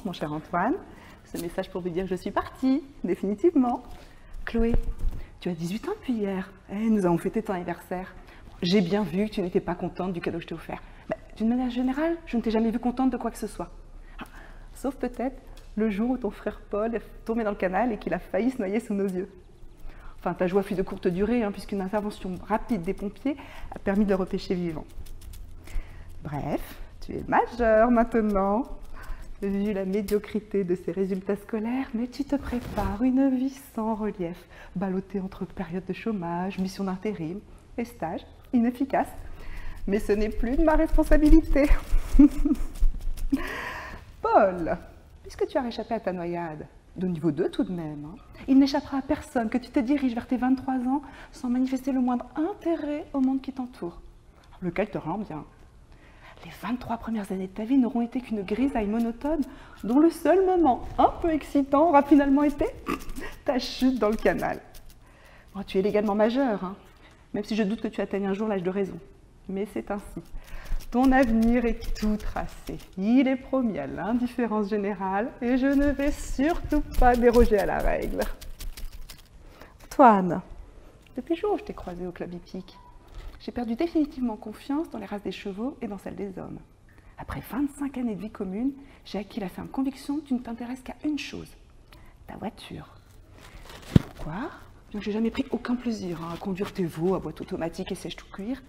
mon cher Antoine. Ce message pour vous dire que je suis partie, définitivement. Chloé, tu as 18 ans depuis hier. Nous avons fêté ton anniversaire. J'ai bien vu que tu n'étais pas contente du cadeau que je t'ai offert. D'une manière générale, je ne t'ai jamais vue contente de quoi que ce soit. Sauf peut-être le jour où ton frère Paul est tombé dans le canal et qu'il a failli se noyer sous nos yeux. Enfin, ta joie fut de courte durée, puisqu'une intervention rapide des pompiers a permis de le repêcher vivant. Bref, tu es majeur maintenant. Vu la médiocrité de ces résultats scolaires, mais tu te prépares une vie sans relief, ballottée entre périodes de chômage, missions d'intérim et stages inefficaces. Mais ce n'est plus de ma responsabilité. Paul, puisque tu as réchappé à ta noyade, de niveau 2 tout de même, il n'échappera à personne que tu te diriges vers tes 23 ans sans manifester le moindre intérêt au monde qui t'entoure, lequel te rend bien. Les 23 premières années de ta vie n'auront été qu'une grisaille monotone dont le seul moment un peu excitant aura finalement été ta chute dans le canal. Bon, tu es légalement majeur, même si je doute que tu atteignes un jour l'âge de raison. Mais c'est ainsi. Ton avenir est tout tracé. Il est promis à l'indifférence générale et je ne vais surtout pas déroger à la règle. Antoine, depuis le jour où je t'ai croisé au club hippique, j'ai perdu définitivement confiance dans les races des chevaux et dans celles des hommes. Après 25 années de vie commune, j'ai acquis la ferme conviction que tu ne t'intéresses qu'à une chose, ta voiture. Pourquoi? Bien que j'ai jamais pris aucun plaisir à conduire tes veaux à boîte automatique et sèche tout cuir.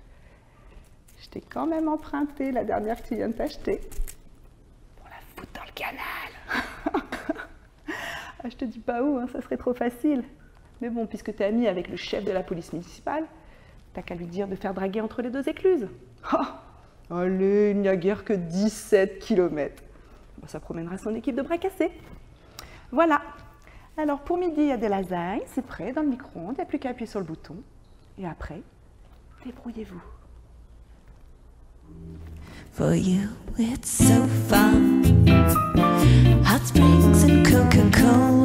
Je t'ai quand même emprunté la dernière que tu viens de t'acheter pour la foutre dans le canal. Je te dis pas où, ça serait trop facile. Mais bon, puisque tu es ami avec le chef de la police municipale, t'as qu'à lui dire de faire draguer entre les deux écluses. Allez, il n'y a guère que 17 km. Ça promènera son équipe de bras cassés. Voilà. Alors pour midi, il y a des lasagnes, c'est prêt dans le micro-ondes, il n'y a plus qu'à appuyer sur le bouton. Et après, débrouillez-vous. For you, it's so fun. Hot springs and Coca-Cola.